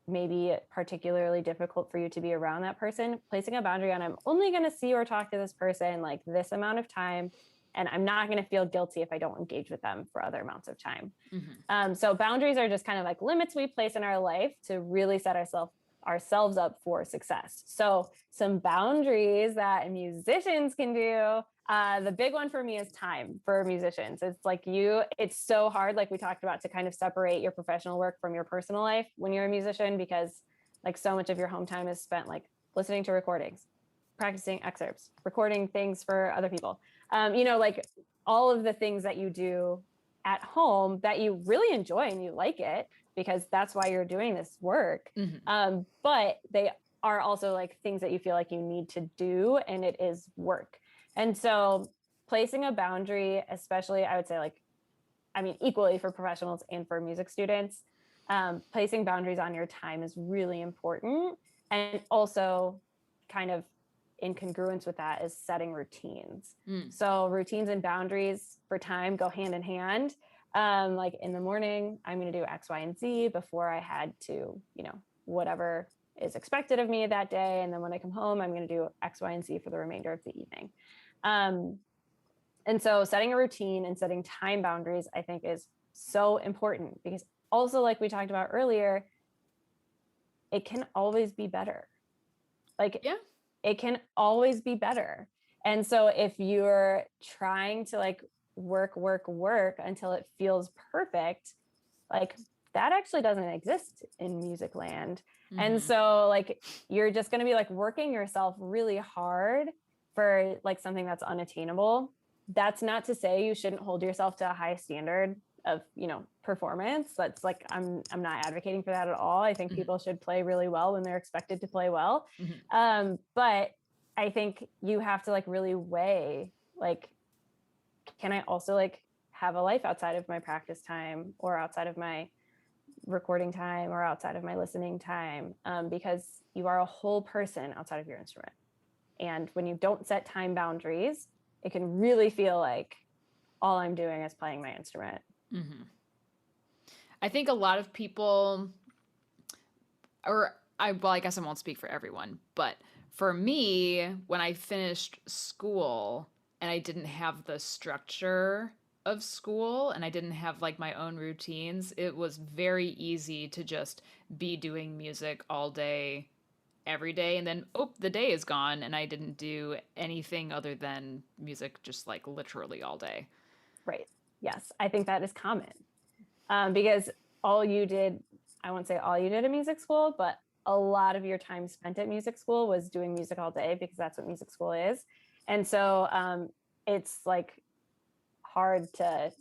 maybe particularly difficult for you to be around that person, placing a boundary on, I'm only going to see or talk to this person like this amount of time. And I'm not going to feel guilty if I don't engage with them for other amounts of time. Mhm. So boundaries are just kind of like limits we place in our life to really set ourselves up for success. So some boundaries that musicians can do. The big one for me is time for musicians. It's so hard, like we talked about, to kind of separate your professional work from your personal life when you're a musician, because like so much of your home time is spent like listening to recordings, practicing excerpts, recording things for other people. Like all of the things that you do at home that you really enjoy and you like it because that's why you're doing this work. Mhm. But they are also like things that you feel like you need to do, and it is work. And so placing a boundary, especially I would say equally for professionals and for music students, placing boundaries on your time is really important. And also kind of in congruence with that is setting routines. Mm. So routines and boundaries for time go hand in hand. Like in the morning, I'm going to do X, Y, and Z before I had to, whatever is expected of me that day. And then when I come home, I'm going to do X, Y, and Z for the remainder of the evening. Um, and so setting a routine and setting time boundaries, I think, is so important because also, like we talked about earlier, it can always be better. Like Yeah. it can always be better. And so if you're trying to like work until it feels perfect, like that actually doesn't exist in music land. And Mhm. so like you're just going to be like working yourself really hard for like something that's unattainable. That's not to say you shouldn't hold yourself to a high standard of, performance. That's like I'm not advocating for that at all. I think Mhm. people should play really well when they're expected to play well. Mhm. But I think you have to like really weigh, like, can I also like have a life outside of my practice time or outside of my recording time or outside of my listening time, because you are a whole person outside of your instrument. And when you don't set time boundaries, it can really feel like all I'm doing is playing my instrument. Mhm. I think a lot of people, well, I guess I won't speak for everyone, but for me, when I finished school and I didn't have the structure of school and I didn't have like my own routines, it was very easy to just be doing music all day, every day, and then, oh, the day is gone, and I didn't do anything other than music just like literally all day. Right. Yes. I think that is common, because all you did, I won't say all you did at music school, but a lot of your time spent at music school was doing music all day because that's what music school is. And so it's like hard to,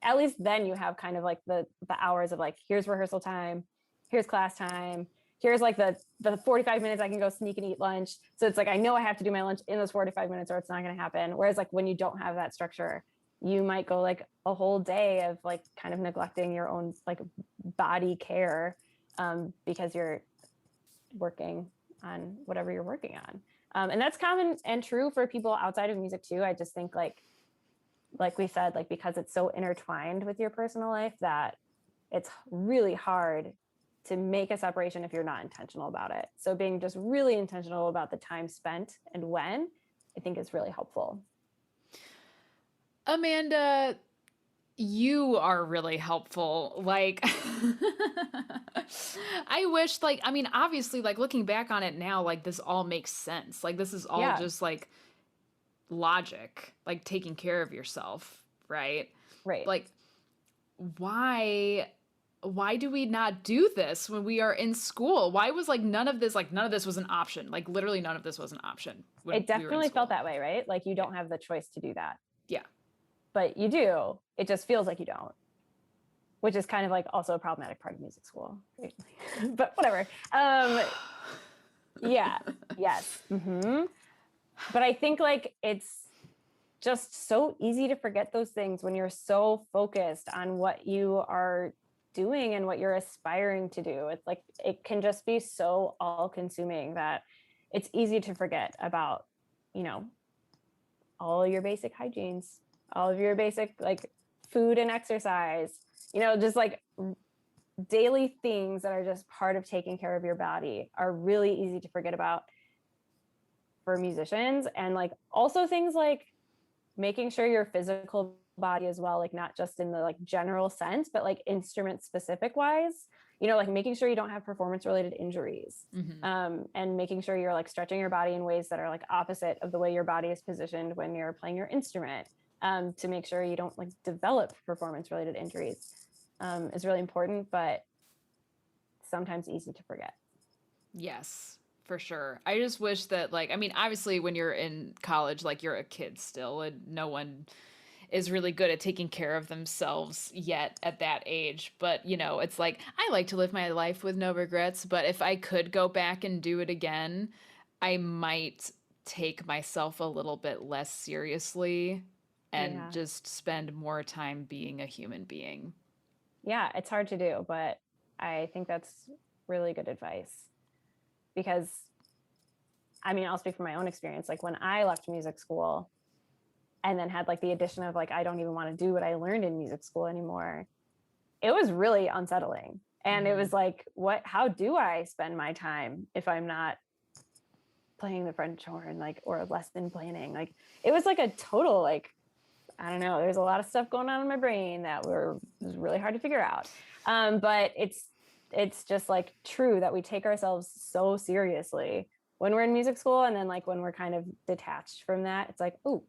at least then you have kind of like the hours of like, here's rehearsal time, here's class time, here's like the 45 minutes I can go sneak and eat lunch. So it's like, I know I have to do my lunch in those 45 minutes or it's not going to happen. Whereas like when you don't have that structure, you might go like a whole day of like kind of neglecting your own like body care, because you're working on whatever you're working on. And that's common and true for people outside of music too. I just think like we said, like because it's so intertwined with your personal life that it's really hard to make a separation if you're not intentional about it. So being just really intentional about the time spent and when, I think is really helpful. Amanda, You are really helpful. Like, I wish, like, I mean, obviously, like, looking back on it now, like, this all makes sense. Like, this is all Yeah, just like logic, like taking care of yourself, right? right. Like, why why do we not do this when we are in school? Why was none of this was an option? Like literally none of this was an option when It we were in definitely felt school. that way, right? Like you Yeah. don't have the choice to do that, Yeah. but you do. It just feels like you don't, which is kind of like also a problematic part of music school. Right? But whatever. Yeah. Yes. But I think like it's just so easy to forget those things when you're so focused on what you are doing and what you're aspiring to do. It's like it can just be so all consuming that it's easy to forget about, you know, all your basic hygienes, all of your basic like food and exercise, just like daily things that are just part of taking care of your body are really easy to forget about for musicians. And like also things like making sure your physical body as well, like not just in the like general sense, but like instrument specific wise, like making sure you don't have performance related injuries, Hmm. and making sure you're like stretching your body in ways that are like opposite of the way your body is positioned when you're playing your instrument, to make sure you don't like develop performance related injuries, is really important, but sometimes easy to forget. Yes, for sure. I just wish that, like, I mean, obviously when you're in college, like you're a kid still and no one is really good at taking care of themselves yet at that age. But, it's like I like to live my life with no regrets, but if I could go back and do it again, I might take myself a little bit less seriously and Yeah. just spend more time being a human being. Yeah, it's hard to do, but I think that's really good advice because I mean, I'll speak from my own experience. Like when I left music school and then had like the addition of like, I don't even want to do what I learned in music school anymore, it was really unsettling. And it was Hmm. like, how do I spend my time if I'm not playing the French horn, like, or lesson planning? Like, it was like a total, like, I don't know, there's a lot of stuff going on in my brain that was really hard to figure out. But it's just like true that we take ourselves so seriously when we're in music school. And then like when we're kind of detached from that, it's like, oh,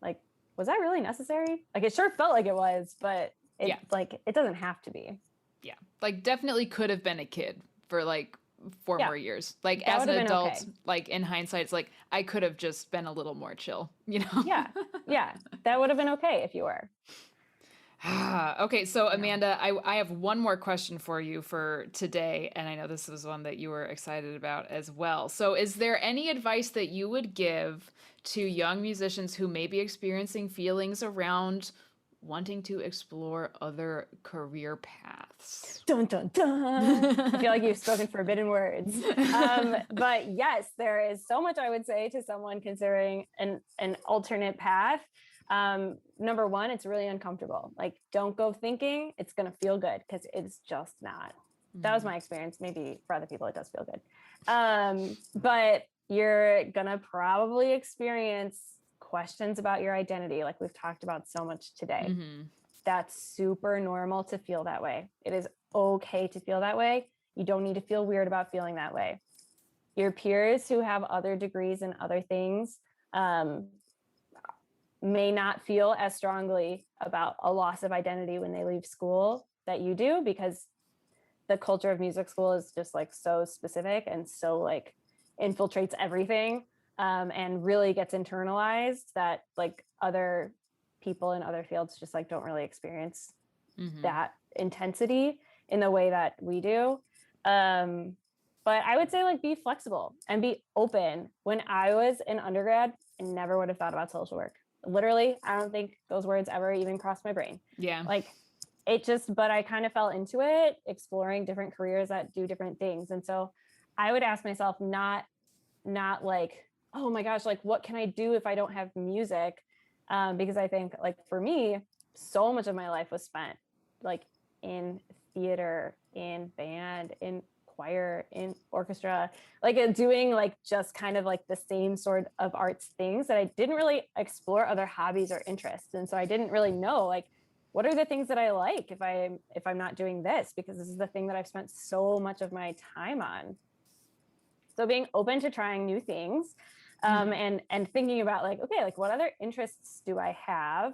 like, was that really necessary? Like it sure felt like it was, but Yeah. it doesn't have to be. Yeah. Like definitely could have been a kid for like 4 Yeah, more years. Like that as would an have been adult, okay. like in hindsight, it's like I could have just been a little more chill, you know? Yeah, yeah, that would have been okay if you were, Okay, so you know. Amanda, I have one more question for you for today, and I know this was one that you were excited about as well. So, is there any advice that you would give to young musicians who may be experiencing feelings around wanting to explore other career paths? Dun dun dun. I feel like you've spoken forbidden words. But yes, there is so much I would say to someone considering an alternate path. Number one, it's really uncomfortable. Like, don't go thinking it's gonna feel good because it's just not. That was Mm, my experience. Maybe for other people it does feel good. But you're gonna probably experience questions about your identity, like we've talked about so much today. mm-hmm. That's super normal to feel that way. It is okay to feel that way. You don't need to feel weird about feeling that way. Your peers who have other degrees and other things, um, may not feel as strongly about a loss of identity when they leave school that you do, because the culture of music school is just like so specific and so like infiltrates everything, and really gets internalized that like other people in other fields just like don't really experience Mm-hmm. that intensity in the way that we do. Um, but I would say like be flexible and be open. When I was in undergrad, I never would have thought about social work. Literally, I don't think those words ever even crossed my brain. Yeah. Like but I kind of fell into it, exploring different careers that do different things. And so I would ask myself, not like, oh my gosh, like what can I do if I don't have music? Because I think like for me, so much of my life was spent like in theater, in band, in choir, in orchestra, like doing like just kind of like the same sort of arts things that I didn't really explore other hobbies or interests. And so I didn't really know like what are the things that I like if I'm not doing this, because this is the thing that I've spent so much of my time on. So being open to trying new things, and thinking about like, okay, like what other interests do I have?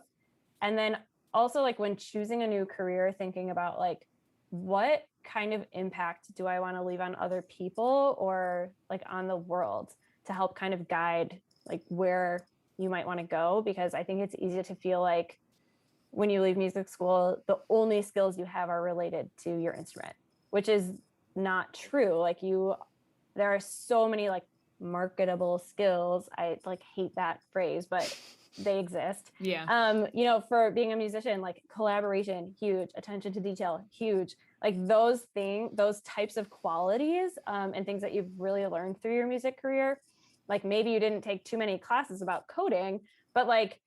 And then also like when choosing a new career, thinking about like, what kind of impact do I want to leave on other people or like on the world, to help kind of guide like where you might want to go? Because I think it's easy to feel like when you leave music school, the only skills you have are related to your instrument, which is not true. Like there are so many like marketable skills. I like hate that phrase, but they exist. Yeah. You know, for being a musician, like collaboration, huge, attention to detail, huge. Like those types of qualities, and things that you've really learned through your music career. Like maybe you didn't take too many classes about coding, but like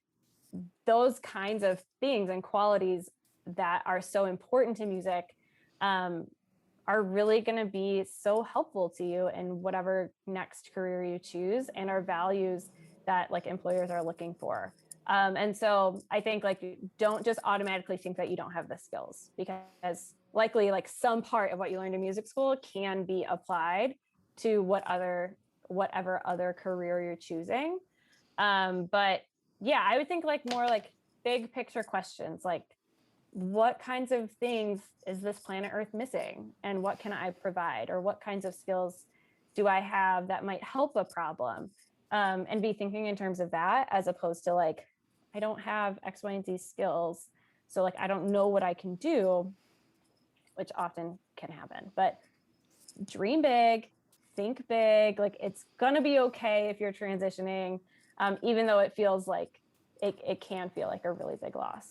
those kinds of things and qualities that are so important to music, are really going to be so helpful to you in whatever next career you choose, and are values that like employers are looking for. And so I think like, don't just automatically think that you don't have the skills, because likely like some part of what you learned in music school can be applied to whatever other career you're choosing. But yeah, I would think like more like big picture questions, like what kinds of things is this planet Earth missing, and what can I provide, or what kinds of skills do I have that might help a problem, and be thinking in terms of that, as opposed to like, I don't have X, Y, and Z skills, so like I don't know what I can do, which often can happen. But dream big, think big. Like it's gonna be okay if you're transitioning, even though it feels like it can feel like a really big loss.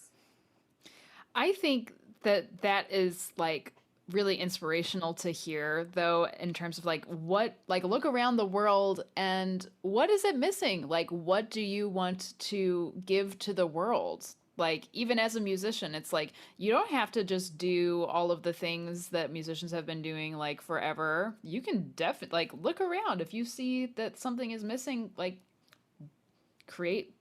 I think that is like really inspirational to hear, though, in terms of like what, like look around the world and what is it missing? Like what do you want to give to the world? Like even as a musician, it's like you don't have to just do all of the things that musicians have been doing like forever. You can definitely like look around. If you see that something is missing, like create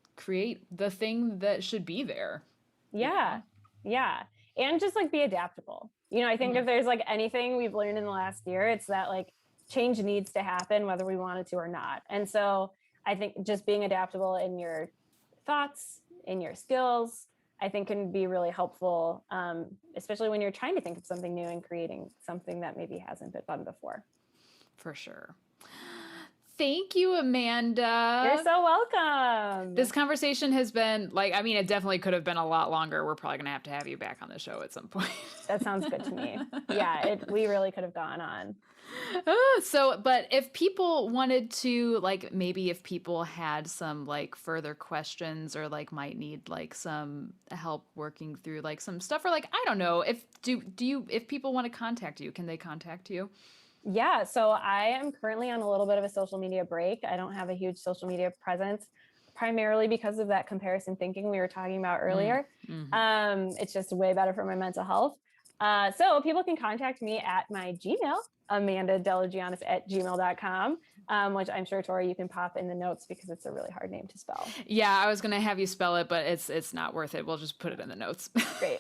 the thing that should be there. Yeah. Yeah. And just like be adaptable. You know, I think if there's like anything we've learned in the last year, it's that like change needs to happen whether we want it to or not. And so I think just being adaptable in your thoughts, in your skills, I think can be really helpful, especially when you're trying to think of something new and creating something that maybe hasn't been done before. For sure. Thank you, Amanda. You're so welcome. This conversation has been like, I mean, it definitely could have been a lot longer. We're probably going to have you back on the show at some point. That sounds good to me. Yeah, we really could have gone on. But if people wanted to, like, maybe if people had some like further questions or like might need like some help working through like some stuff, or like, I don't know, if if people want to contact you, can they contact you? Yeah, so I am currently on a little bit of a social media break. I don't have a huge social media presence, primarily because of that comparison thinking we were talking about earlier. It's just way better for my mental health. So people can contact me at my Gmail, amandadeligiannis@gmail.com, which I'm sure, Tori, you can pop in the notes because it's a really hard name to spell. Yeah, I was going to have you spell it, but it's not worth it. We'll just put it in the notes. Great.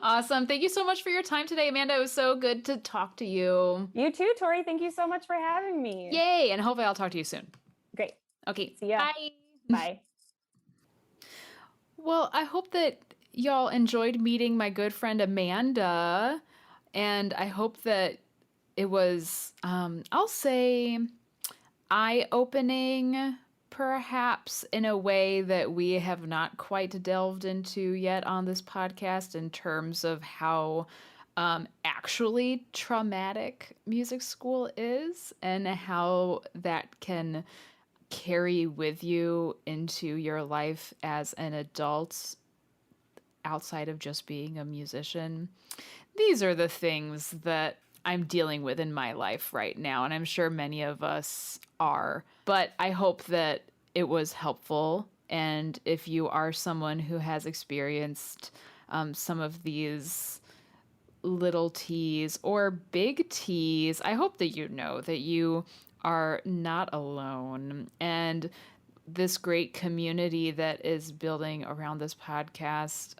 Awesome. Thank you so much for your time today, Amanda. It was so good to talk to you. You too, Tori. Thank you so much for having me. Yay. And hopefully I'll talk to you soon. Great. Okay. See ya. Bye. Bye. Well, I hope that y'all enjoyed meeting my good friend Amanda. And I hope that it was, I'll say, eye-opening, perhaps in a way that we have not quite delved into yet on this podcast, in terms of how actually traumatic music school is and how that can carry with you into your life as an adult outside of just being a musician. These are the things that I'm dealing with in my life right now, and I'm sure many of us are. But I hope that it was helpful, and if you are someone who has experienced some of these little T's or big T's, I hope that you know that you are not alone. And this great community that is building around this podcast.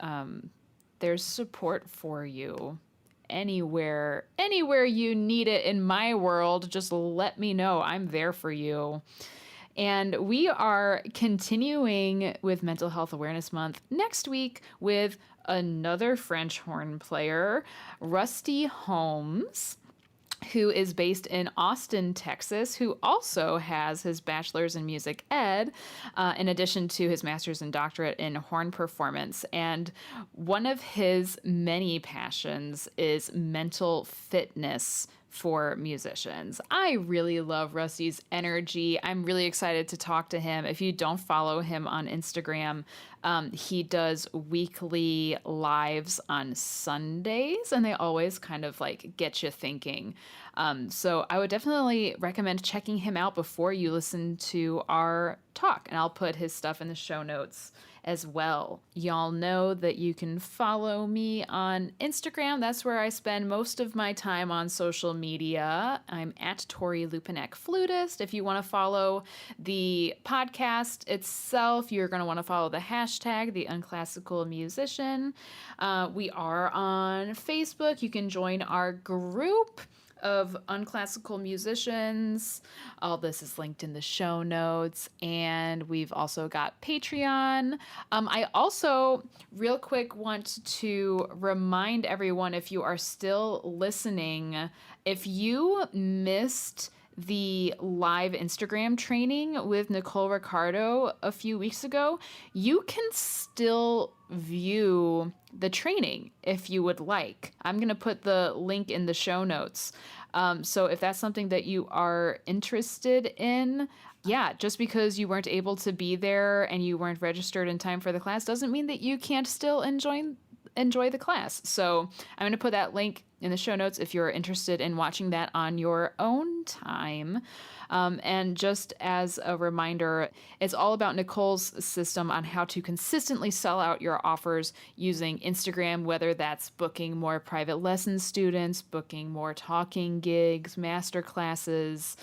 There's support for you anywhere you need it in my world. Just let me know. I'm there for you. And we are continuing with Mental Health Awareness Month next week with another French horn player, Rusty Holmes, who is based in Austin, Texas, who also has his bachelor's in music ed, in addition to his master's and doctorate in horn performance. And one of his many passions is mental fitness for musicians. I really love Rusty's energy. I'm really excited to talk to him. If you don't follow him on Instagram, he does weekly lives on Sundays, and they always kind of like get you thinking. So I would definitely recommend checking him out before you listen to our talk, and I'll put his stuff in the show notes as well. Y'all know that you can follow me on Instagram. That's where I spend most of my time on social media. I'm at Tori Lupinek Flutist. If you want to follow the podcast itself, you're going to want to follow the hashtag, the Unclassical Musician. We are on Facebook. You can join our group of unclassical musicians. All this is linked in the show notes. And we've also got Patreon. I also, real quick, want to remind everyone, if you are still listening, if you missed the live Instagram training with Nicole Ricardo a few weeks ago, you can still view the training if you would like. I'm going to put the link in the show notes. So if that's something that you are interested in, yeah, just because you weren't able to be there and you weren't registered in time for the class doesn't mean that you can't still enjoy the class. So I'm going to put that link in the show notes if you're interested in watching that on your own time. And just as a reminder, it's all about Nicole's system on how to consistently sell out your offers using Instagram, whether that's booking more private lesson students, booking more talking gigs, master classes,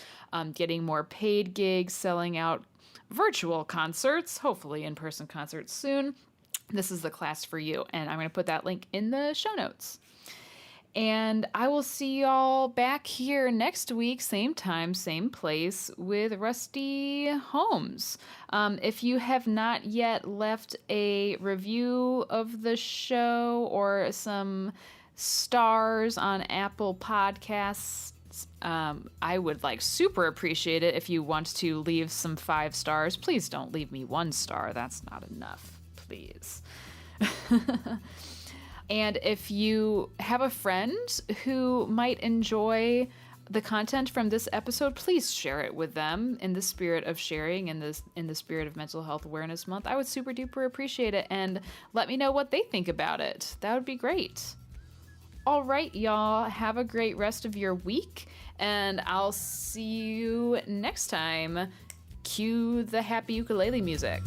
getting more paid gigs, selling out virtual concerts, hopefully in-person concerts soon. This is the class for you, and I'm going to put that link in the show notes. And I will see y'all back here next week, same time, same place, with Rusty Holmes. If you have not yet left a review of the show or some stars on Apple Podcasts, I would super appreciate it if you want to leave some 5 stars. Please don't leave me 1 star. That's not enough, please. And if you have a friend who might enjoy the content from this episode, please share it with them in the spirit of sharing, in the spirit of Mental Health Awareness Month. I would super duper appreciate it, and let me know what they think about it. That would be great. All right, y'all, have a great rest of your week, and I'll see you next time. Cue the happy ukulele music.